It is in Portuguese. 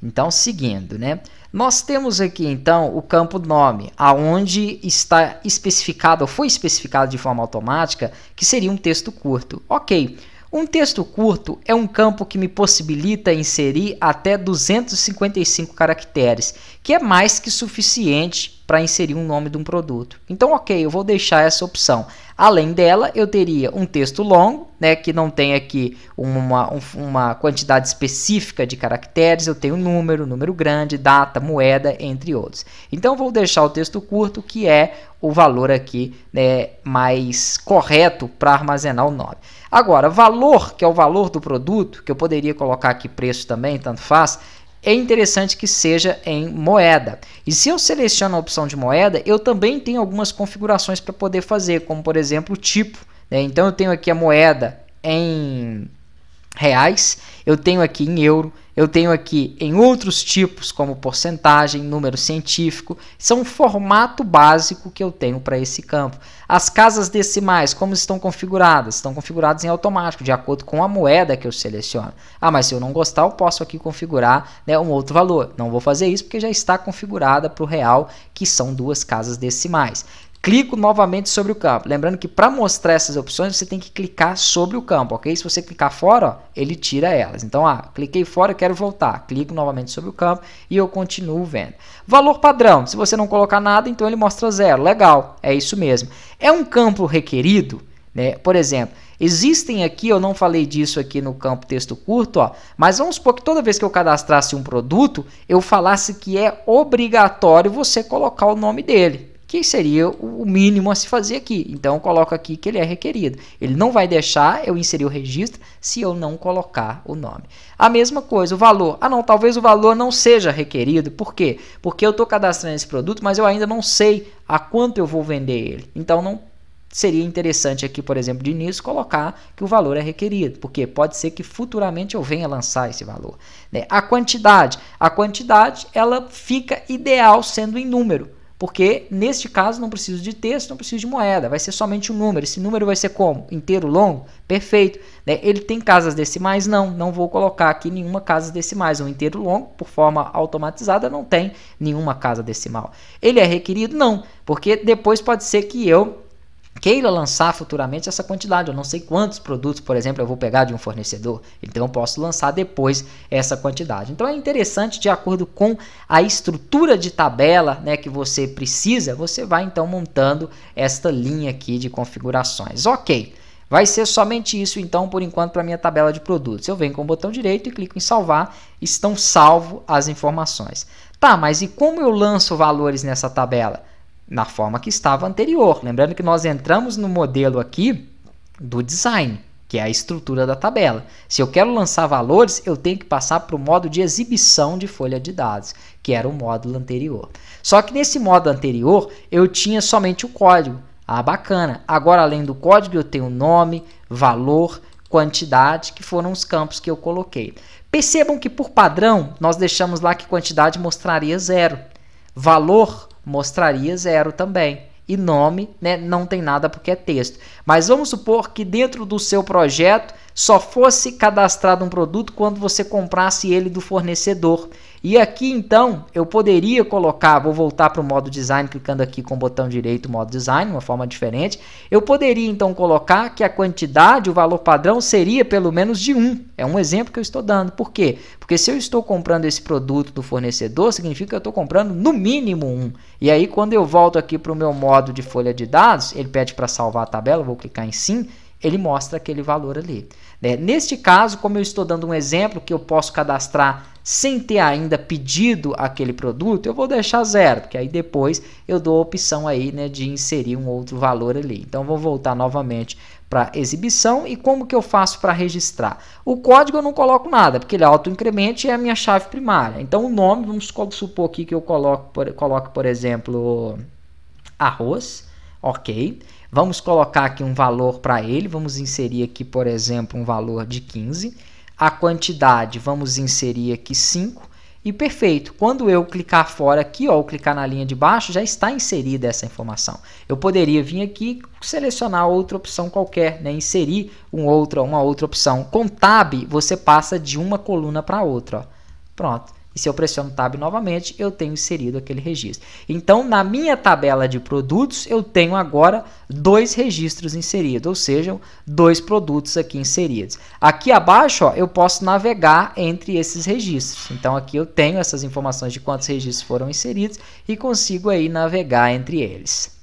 Então, seguindo, né? Nós temos aqui, então, o campo nome, aonde está especificado, ou foi especificado de forma automática, que seria um texto curto. Ok, um texto curto é um campo que me possibilita inserir até 255 caracteres, que é mais que suficiente para inserir um nome de um produto. Então, ok, eu vou deixar essa opção. Além dela, eu teria um texto longo, né, que não tem aqui uma quantidade específica de caracteres, eu tenho número grande, data, moeda, entre outros. Então, eu vou deixar o texto curto, que é o valor aqui, né, mais correto para armazenar o nome. Agora, valor, que é o valor do produto, que eu poderia colocar aqui preço também, tanto faz, é interessante que seja em moeda. E se eu seleciono a opção de moeda, eu também tenho algumas configurações para poder fazer, como por exemplo o tipo, né? Então eu tenho aqui a moeda em reais, eu tenho aqui em euro, eu tenho aqui em outros tipos, como porcentagem, número científico, são um formato básico que eu tenho para esse campo. As casas decimais, como estão configuradas? Estão configuradas em automático, de acordo com a moeda que eu seleciono. Ah, mas se eu não gostar, eu posso aqui configurar, né, um outro valor. Não vou fazer isso porque já está configurada para o real, que são 2 casas decimais. Clico novamente sobre o campo. Lembrando que para mostrar essas opções, você tem que clicar sobre o campo, ok? Se você clicar fora, ó, ele tira elas. Então, cliquei fora, quero voltar. Clico novamente sobre o campo e eu continuo vendo. Valor padrão. Se você não colocar nada, então ele mostra 0. Legal, é isso mesmo. É um campo requerido, né? Por exemplo, existem aqui, eu não falei disso aqui no campo texto curto, ó, mas vamos supor que toda vez que eu cadastrasse um produto, eu falasse que é obrigatório você colocar o nome dele, que seria o mínimo a se fazer aqui. Então, eu coloco aqui que ele é requerido. Ele não vai deixar eu inserir o registro se eu não colocar o nome. A mesma coisa, o valor. Ah, não, talvez o valor não seja requerido. Por quê? Porque eu estou cadastrando esse produto, mas eu ainda não sei a quanto eu vou vender ele. Então, não seria interessante aqui, por exemplo, de início, colocar que o valor é requerido, porque pode ser que futuramente eu venha lançar esse valor, né? A quantidade ela fica ideal sendo em número, porque neste caso não preciso de texto, não preciso de moeda, vai ser somente um número. Esse número vai ser como? Inteiro longo? Perfeito. Né? Ele tem casas decimais? Não vou colocar aqui nenhuma casa decimais. Um inteiro longo, por forma automatizada, não tem nenhuma casa decimal. Ele é requerido? Não, porque depois pode ser que eu queira lançar futuramente essa quantidade. Eu não sei quantos produtos, por exemplo, eu vou pegar de um fornecedor, então eu posso lançar depois essa quantidade. Então é interessante, de acordo com a estrutura de tabela, né, que você precisa, você vai então montando esta linha aqui de configurações. Ok, vai ser somente isso então por enquanto para a minha tabela de produtos. Eu venho com o botão direito e clico em salvar, estão salvo as informações. Tá, mas e como eu lanço valores nessa tabela? Na forma que estava anterior. Lembrando que nós entramos no modelo aqui do design, que é a estrutura da tabela. Se eu quero lançar valores, eu tenho que passar para o modo de exibição de folha de dados, que era o módulo anterior. Só que nesse modo anterior, eu tinha somente o código. Ah, bacana. Agora, além do código, eu tenho nome, valor, quantidade, que foram os campos que eu coloquei. Percebam que, por padrão, nós deixamos lá que quantidade mostraria 0. Valor mostraria 0 também. E nome, né, não tem nada porque é texto. Mas vamos supor que dentro do seu projeto só fosse cadastrado um produto quando você comprasse ele do fornecedor. E aqui então eu poderia colocar, vou voltar para o modo design, clicando aqui com o botão direito, modo design, uma forma diferente. Eu poderia então colocar que a quantidade, o valor padrão seria pelo menos de 1. É um exemplo que eu estou dando. Por quê? Porque se eu estou comprando esse produto do fornecedor, significa que eu estou comprando no mínimo 1. E aí quando eu volto aqui para o meu modo de folha de dados, ele pede para salvar a tabela, vou clicar em sim, ele mostra aquele valor ali. Neste caso, como eu estou dando um exemplo que eu posso cadastrar sem ter ainda pedido aquele produto, eu vou deixar 0, porque aí depois eu dou a opção aí, né, de inserir um outro valor ali. Então, vou voltar novamente para exibição. E como que eu faço para registrar? O código eu não coloco nada, porque ele é auto-incremento e é a minha chave primária. Então, o nome, vamos supor aqui que eu coloque, por exemplo, arroz, ok. Vamos colocar aqui um valor para ele, vamos inserir aqui, por exemplo, um valor de 15. A quantidade, vamos inserir aqui 5. E perfeito, quando eu clicar fora aqui, ó, ou clicar na linha de baixo, já está inserida essa informação. Eu poderia vir aqui e selecionar outra opção qualquer, né? Inserir uma outra opção. Com Tab, você passa de uma coluna para outra. Ó. Pronto. E se eu pressiono Tab novamente, eu tenho inserido aquele registro. Então, na minha tabela de produtos, eu tenho agora 2 registros inseridos, ou seja, 2 produtos aqui inseridos. Aqui abaixo, ó, eu posso navegar entre esses registros. Então, aqui eu tenho essas informações de quantos registros foram inseridos e consigo aí navegar entre eles.